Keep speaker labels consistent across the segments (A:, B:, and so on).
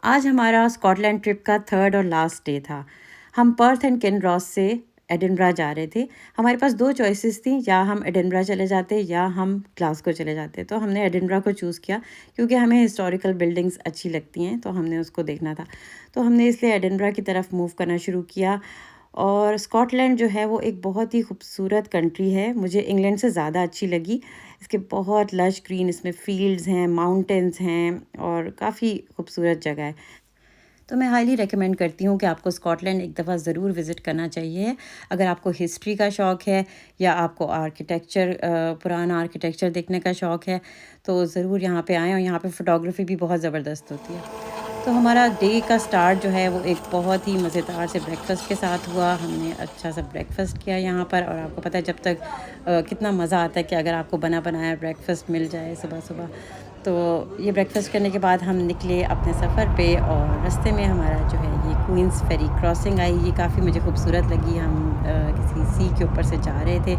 A: आज हमारा Scotland trip का थर्ड और लास्ट डे था। हम पर्थ एंड किनरॉस से एडिनबरा जा रहे थे। हमारे पास 2 चॉइसेस थी, या हम एडिनबरा चले जाते या हम ग्लासगो चले जाते। तो हमने एडिनबरा को चूज़ किया क्योंकि हमें हिस्टोरिकल बिल्डिंग्स अच्छी लगती हैं, तो हमने उसको देखना था। तो हमने इसलिए एडिनबरा की तरफ मूव करना शुरू किया। और स्कॉटलैंड जो है वो एक बहुत ही खूबसूरत कंट्री है, मुझे इंग्लैंड से ज़्यादा अच्छी लगी। इसके बहुत लश ग्रीन इसमें फील्ड्स हैं, माउंटेन्स हैं और काफ़ी खूबसूरत जगह है। तो मैं हाईली रिकमेंड करती हूँ कि आपको स्कॉटलैंड एक दफ़ा ज़रूर विज़िट करना चाहिए। अगर आपको हिस्ट्री का शौक़ है या आपको आर्किटेक्चर पुराना आर्किटेक्चर देखने का शौक़ है, तो ज़रूर यहाँ पे आएँ। और यहाँ पे फ़ोटोग्राफ़ी भी बहुत ज़बरदस्त होती है। तो हमारा डे का स्टार्ट जो है वो एक बहुत ही मज़ेदार से ब्रेकफ़ास्ट के साथ हुआ। हमने अच्छा सा ब्रेकफ़ास्ट किया यहाँ पर, और आपको पता है जब तक कितना मज़ा आता है कि अगर आपको बना बनाया ब्रेकफ़ास्ट मिल जाए सुबह-सुबह। तो ये ब्रेकफ़ास्ट करने के बाद हम निकले अपने सफ़र पे, और रास्ते में हमारा जो है ये क्वींस फेरी क्रॉसिंग आई। ये काफ़ी मुझे खूबसूरत लगी। हम किसी सी के ऊपर से जा रहे थे,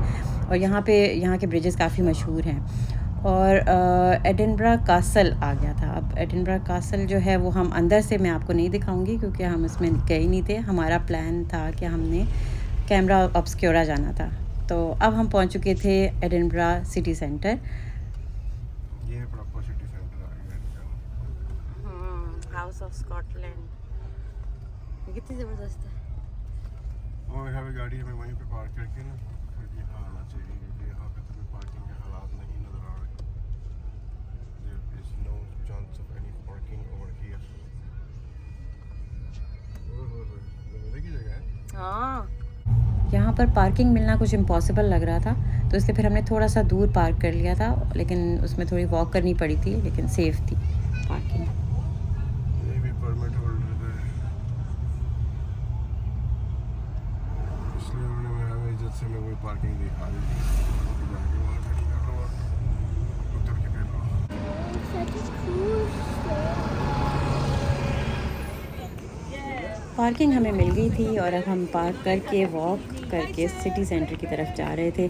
A: और यहाँ के ब्रिजेस काफ़ी मशहूर हैं। और एडिनबरा कासल आ गया था। अब एडिनबरा कासल जो है वो हम अंदर से मैं आपको नहीं दिखाऊंगी क्योंकि हम इसमें गए ही नहीं थे। हमारा प्लान था कि हमने कैमरा ऑब्सक्योरा जाना था। तो अब हम पहुंच चुके थे एडिनबरा सिटी सेंटर।
B: ये प्रॉपर सिटी सेंटर आ गया।
A: हाउस ऑफ स्कॉटलैंड कितनी ज़बरदस्त है।
B: और यहाँ पे गाड़ी हमें वहीं पे पार्क करके ना फिर यहाँ आना चाहिए, क्योंकि यहाँ पे तुम्हें पार्किंग के हालात नहीं नज़र आ रहे। There is no chance of any parking over here. मज़े की जगह है।
A: हाँ, यहाँ पर पार्किंग मिलना कुछ इम्पॉसिबल लग रहा था, तो इसलिए फिर हमने थोड़ा सा दूर पार्क कर लिया था, लेकिन उसमें थोड़ी वॉक करनी पड़ी थी, लेकिन सेफ़ थी पार्किंग।
B: ये भी परमिट होल्डर है, इसलिए उन्होंने हमें इज्जत से हमें वही पार्किंग दिखा दी थी। जाके वहाँ खड़ी कर लो और उतर के फिर लो।
A: पार्किंग हमें मिल गई थी, और अब हम पार्क करके वॉक करके सिटी सेंटर की तरफ जा रहे थे।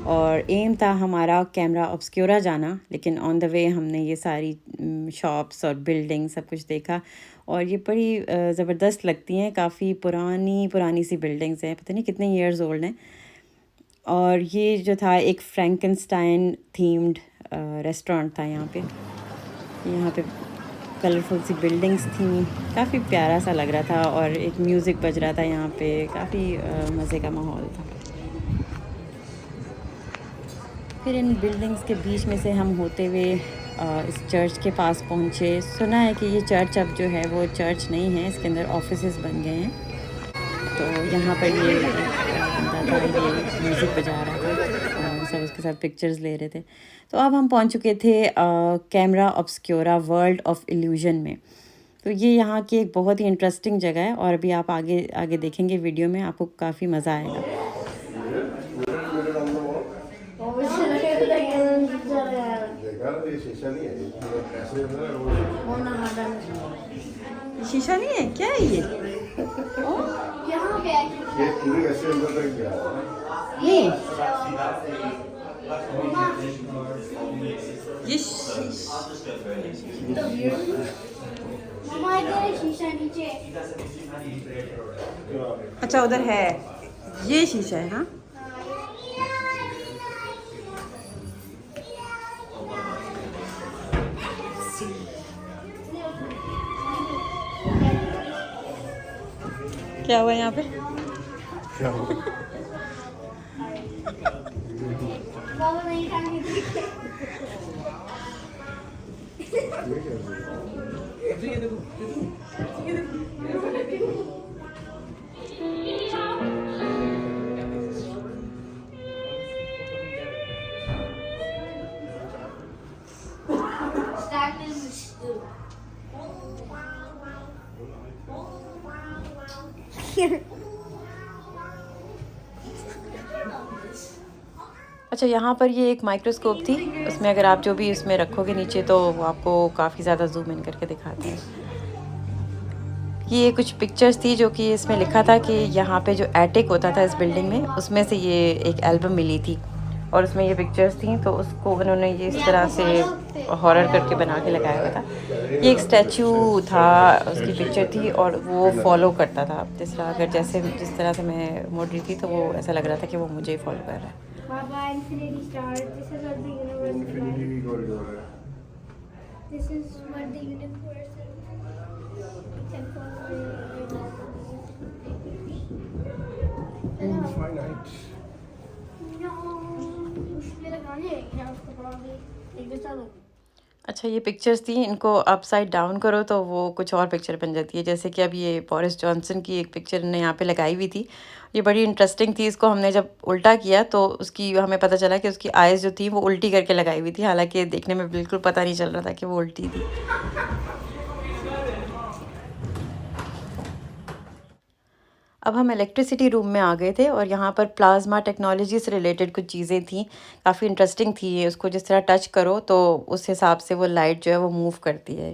A: और एम था हमारा कैमरा ऑब्सक्योरा जाना, लेकिन ऑन द वे हमने ये सारी शॉप्स और बिल्डिंग सब कुछ देखा। और ये बड़ी ज़बरदस्त लगती हैं, काफ़ी पुरानी पुरानी सी बिल्डिंग्स हैं, पता नहीं कितने ईयर्स ओल्ड हैं। और ये जो था एक फ्रैंकनस्टाइन थीम्ड रेस्टोरेंट था यहाँ पे कलरफुल सी बिल्डिंग्स थी, काफ़ी प्यारा सा लग रहा था, और एक म्यूज़िक बज रहा था यहाँ पे, काफ़ी मज़े का माहौल था। फिर इन बिल्डिंग्स के बीच में से हम होते हुए इस चर्च के पास पहुँचे। सुना है कि ये चर्च अब जो है वो चर्च नहीं है, इसके अंदर ऑफिसेज बन गए हैं। तो यहाँ पर ये बंदा था, ये म्यूज़िक बजा रहा था, और सब उसके साथ पिक्चर्स ले रहे थे। तो अब हम पहुँच चुके थे कैमरा ऑब्सक्योरा वर्ल्ड ऑफ इल्यूजन में। तो ये यहाँ की एक बहुत ही इंटरेस्टिंग जगह है, और अभी आप आगे आगे देखेंगे वीडियो में, आपको काफ़ी मज़ा आएगा। शीशा नहीं है, क्या है ये?
B: पूरी ऐसे अंदर तक गया
A: ये अच्छा उधर है, ये शीशा है। हाँ, क्या हुआ यहाँ पे?
B: क्या हुआ?
A: अच्छा, यहाँ पर ये एक माइक्रोस्कोप थी, उसमें अगर आप जो भी उसमें रखोगे नीचे, तो वो आपको काफ़ी ज़्यादा जूम इन करके दिखाती है। ये कुछ पिक्चर्स थी जो कि इसमें लिखा था कि यहाँ पे जो एटिक होता था इस बिल्डिंग में, उसमें से ये एक एल्बम मिली थी। और उसमें ये पिक्चर्स थी, तो उसको उन्होंने ये इस तरह से हॉरर करके बना के लगाया हुआ था। ये एक स्टैचू था, उसकी पिक्चर थी और वो फॉलो करता था जिस तरह से मैं मुड़ रही थी, तो वो ऐसा लग रहा था कि वो मुझे ही फॉलो कर रहा है।
C: Baba, Infinity Star. This is what the universe is like.
B: Infinity corridor है।
C: This is what the universe is like. You can follow it.
B: Infinite।
C: No. उसमें लगाने हैं क्या उसको पढ़ोगे? एक बचा लो।
A: अच्छा, ये पिक्चर्स थी, इनको अपसाइड डाउन करो तो वो कुछ और पिक्चर बन जाती है। जैसे कि अब ये बोरिस जॉनसन की एक पिक्चर ने यहाँ पे लगाई हुई थी, ये बड़ी इंटरेस्टिंग थी। इसको हमने जब उल्टा किया तो उसकी हमें पता चला कि उसकी आइज़ जो थी वो उल्टी करके लगाई हुई थी, हालांकि देखने में बिल्कुल पता नहीं चल रहा था कि वो उल्टी थी। अब हम इलेक्ट्रिसिटी रूम में आ गए थे और यहाँ पर प्लाज्मा टेक्नोलॉजी से रिलेटेड कुछ चीज़ें थी, काफ़ी इंटरेस्टिंग थी ये। उसको जिस तरह टच करो तो उस हिसाब से वो लाइट जो है वो मूव करती है।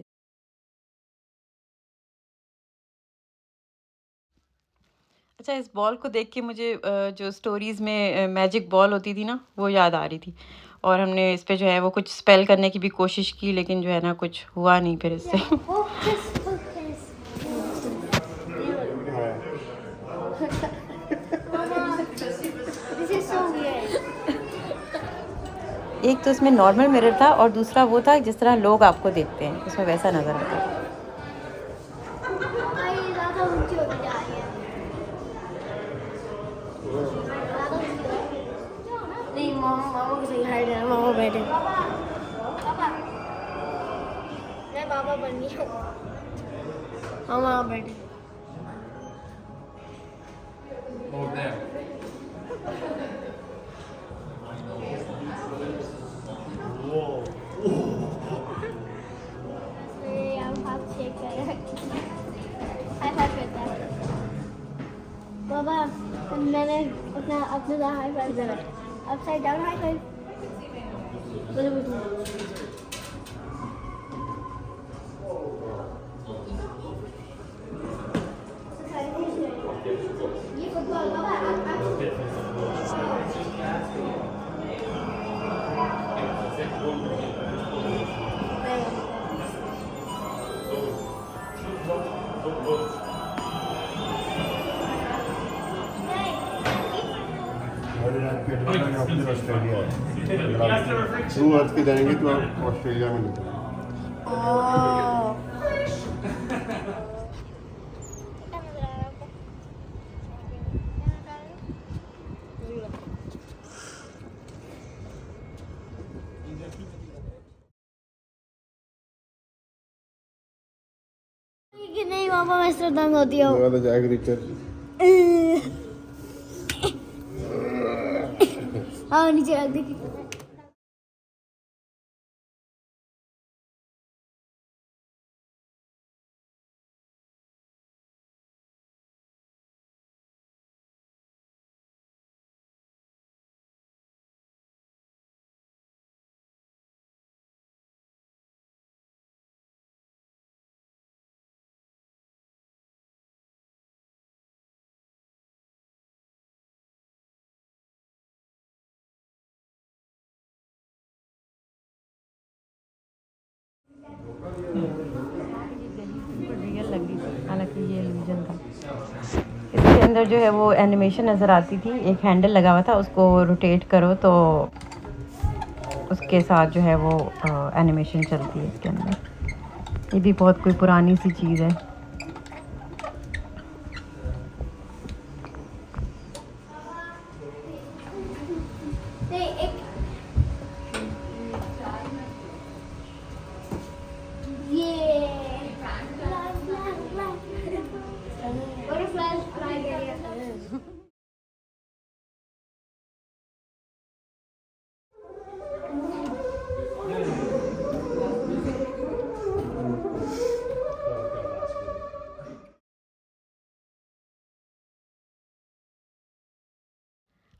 A: अच्छा, इस बॉल को देख के मुझे जो स्टोरीज़ में मैजिक बॉल होती थी ना, वो याद आ रही थी। और हमने इस पे जो है वो कुछ स्पेल करने की भी कोशिश की, लेकिन जो है ना कुछ हुआ नहीं फिर इससे।
C: Focus, focus. Mama, this is so weird.
A: एक तो इसमें नॉर्मल मिरर था और दूसरा वो था जिस तरह लोग आपको देखते हैं, उसमें वैसा नज़र आता था।
C: ये ज़्यादा ऊंची होती जा रही है। ज़्यादा ऊंची हो रही है। नहीं, मामा की सही हाइट है, मामा बैठे। पापा, मैं पापा बन गई हूँ। मामा बैठे। हम हाथ शेक कर रहे हैं। हाई फाइव करता है। बाबा, मैंने अपना अपने साथ हाई फाइव करा। Upside down high five. बोलो बोलो। ये फुटबॉल बाबा
B: ऑस्ट्रेलिया है। थ्रू अर्थ के जाएंगे तो आप ऑस्ट्रेलिया में निकलेंगे।
C: कि नहीं मामा, मैं इस तरह तंग होती हूँ।
B: तो जैक रिचर।
C: हाँ, नीचे रख देखिए।
A: रियल लग रही थी, हालांकि ये इल्यूजन था। इसके अंदर जो है वो एनिमेशन नज़र आती थी, एक हैंडल लगा हुआ था, उसको रोटेट करो तो उसके साथ जो है वो एनिमेशन चलती है इसके अंदर। ये भी बहुत कोई पुरानी सी चीज़ है।
C: नहीं, एक ये बटरफ्लाई फ्लाई कर रही है।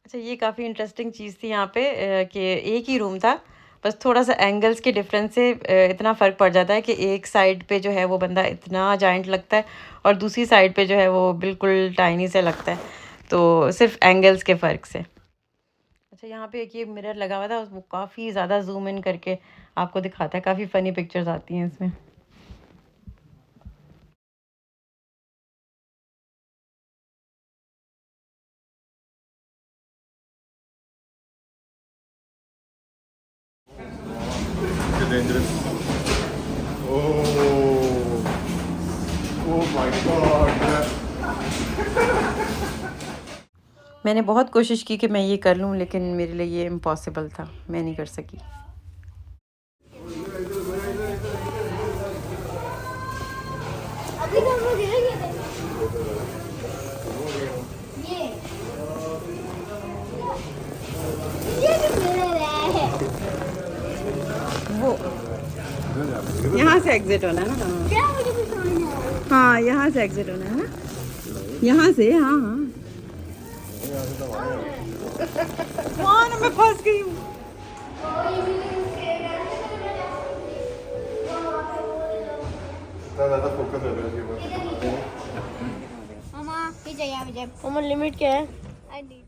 A: अच्छा, ये काफ़ी इंटरेस्टिंग चीज़ थी यहाँ पे कि एक ही रूम था, बस थोड़ा-सा एंगल्स के डिफरेंस से इतना फ़र्क पड़ जाता है कि एक साइड पे जो है वो बंदा इतना जायंट लगता है और दूसरी साइड पे जो है वो बिल्कुल टाइनी सा लगता है, तो सिर्फ एंगल्स के फ़र्क से। अच्छा, यहाँ पे एक ये मिरर लगा हुआ था, वो काफ़ी ज़्यादा ज़ूम इन करके आपको दिखाता है, काफ़ी फ़नी पिक्चर्स आती हैं इसमें।
B: Dangerous. Oh, oh my God.
A: मैंने बहुत कोशिश की कि मैं ये कर लूँ, लेकिन मेरे लिए ये इम्पॉसिबल था, मैं नहीं कर सकी।
C: अभी तो हम लोग इधर गए थे। ये भी मिरर है।
A: वो यहाँ से एग्जिट होना है ना?
C: क्या मुझे भी समझ नहीं आ रहा।
A: हाँ, यहाँ से एग्जिट होना है ना? यहाँ से, हाँ हाँ। वहाँ ना मैं फंस गई हूँ।
B: ज़्यादा फोकस हो रहा है।
C: मामा पीछे यहाँ पीछे। मामा लिमिट क्या है? I need it.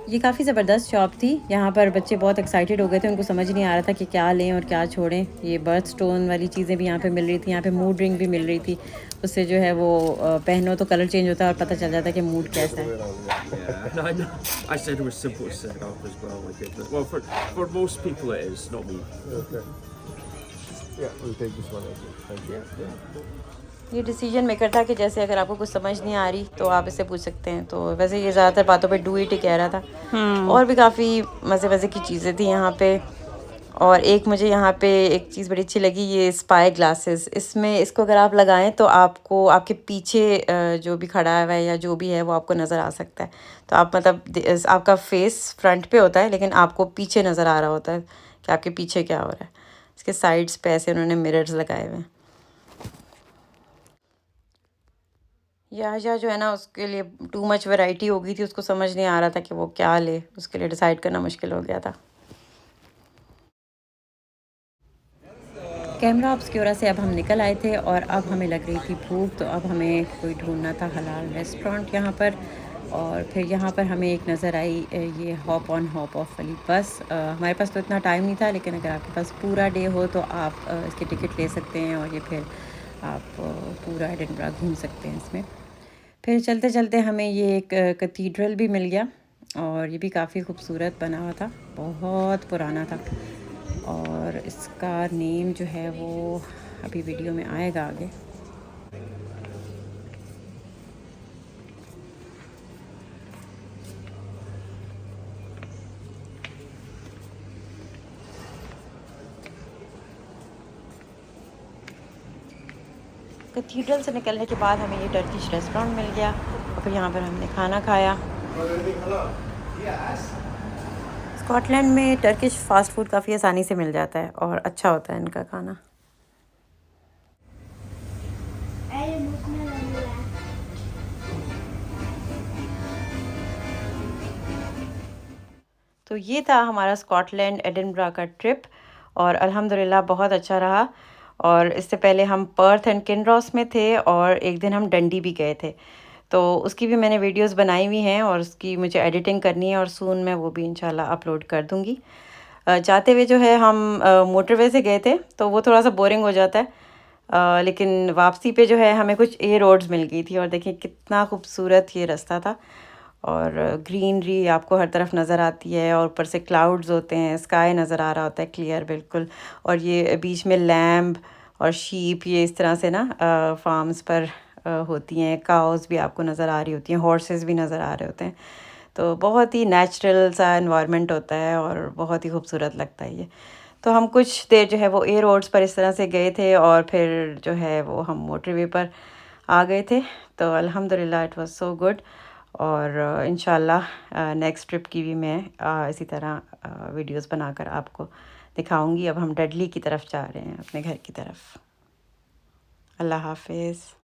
A: ये काफ़ी ज़बरदस्त शॉप थी। यहाँ पर बच्चे बहुत एक्साइटेड हो गए थे, उनको समझ नहीं आ रहा था कि क्या लें और क्या छोड़ें। ये बर्थ स्टोन वाली चीज़ें भी यहाँ पे मिल रही थी, यहाँ पे मूड रिंग भी मिल रही थी। उससे जो है वो पहनो तो कलर चेंज होता है और पता चल जाता है कि मूड कैसा है।
D: Yeah, I know. I said it was simple to set up as well. I did, but, well, for most people it is, not me.
B: Okay. Yeah, we'll take this one as well. Thank you.
A: ये decision maker था कि जैसे अगर आपको कुछ समझ नहीं आ रही तो आप इससे पूछ सकते हैं। तो वैसे ये ज़्यादातर बातों पे डू इट ही कह रहा था। और भी काफ़ी मज़े की चीज़ें थी यहाँ पे। और एक मुझे यहाँ पे एक चीज़ बड़ी अच्छी लगी, ये स्पाई ग्लासेस। इसमें इसको अगर आप लगाएं तो आपको आपके पीछे जो भी खड़ा हुआ है या जो भी है वो आपको नज़र आ सकता है। तो आप मतलब आपका फेस फ्रंट पे होता है, लेकिन आपको पीछे नज़र आ रहा होता है कि आपके पीछे क्या हो रहा है। इसके साइड्स पे ऐसे उन्होंने मिरर्स लगाए हुए हैं। या जो है ना, उसके लिए टू मच वैरायटी हो गई थी, उसको समझ नहीं आ रहा था कि वो क्या ले। उसके लिए डिसाइड करना मुश्किल हो गया था। कैमरा ऑब्सक्यूरा से अब हम निकल आए थे और अब हमें लग रही थी भूख, तो अब हमें कोई ढूंढना था हलाल रेस्टोरेंट यहाँ पर। और फिर यहाँ पर हमें एक नज़र आई ये हॉप ऑन हॉप ऑफ वाली बस। हमारे पास तो इतना टाइम नहीं था, लेकिन अगर आपके पास पूरा डे हो तो आप इसकी टिकट ले सकते हैं और ये फिर आप पूरा एडिनबरा घूम सकते हैं इसमें। फिर चलते चलते हमें ये एक कैथीड्रल भी मिल गया और ये भी काफ़ी खूबसूरत बना हुआ था, बहुत पुराना था। और इसका नेम जो है वो अभी वीडियो में आएगा आगे। कैथीड्रल से निकलने के बाद हमें ये टर्किश रेस्टोरेंट मिल गया और फिर यहाँ पर हमने खाना खाया। स्कॉटलैंड में टर्किश फ़ास्ट फूड काफ़ी आसानी से मिल जाता है और अच्छा होता है इनका खाना।
C: अरे भूख में लग रहा है।
A: तो ये था हमारा स्कॉटलैंड एडिनबरा का ट्रिप और अल्हम्दुलिल्लाह बहुत अच्छा रहा। और इससे पहले हम पर्थ एंड किनरॉस में थे और एक दिन हम डंडी भी गए थे। तो उसकी भी मैंने वीडियोस बनाई हुई हैं और उसकी मुझे एडिटिंग करनी है और सून मैं वो भी इंशाल्लाह अपलोड कर दूँगी। जाते हुए जो है हम मोटरवे से गए थे, तो वो थोड़ा सा बोरिंग हो जाता है। लेकिन वापसी पे जो है हमें कुछ ए रोड्स मिल गई थी और देखिए कितना खूबसूरत ये रास्ता था। और ग्रीनरी आपको हर तरफ नज़र आती है और ऊपर से क्लाउड्स होते हैं, स्काई नज़र आ रहा होता है क्लियर बिल्कुल। और ये बीच में लैम्ब और शीप ये इस तरह से ना फार्म्स पर होती हैं। काउस भी आपको नज़र आ रही होती हैं, हॉर्सेस भी नज़र आ रहे होते हैं। तो बहुत ही नेचुरल सा एनवायरनमेंट होता है और बहुत ही खूबसूरत लगता है ये। तो हम कुछ देर जो है वो ए रोड्स पर इस तरह से गए थे और फिर जो है वो हम मोटरवे पर आ गए थे। तो अल्हम्दुलिल्लाह इट वाज सो गुड। और इंशाल्लाह नेक्स्ट ट्रिप की भी मैं इसी तरह वीडियोस बनाकर आपको दिखाऊंगी। अब हम डडली की तरफ जा रहे हैं, अपने घर की तरफ। अल्लाह हाफिज़।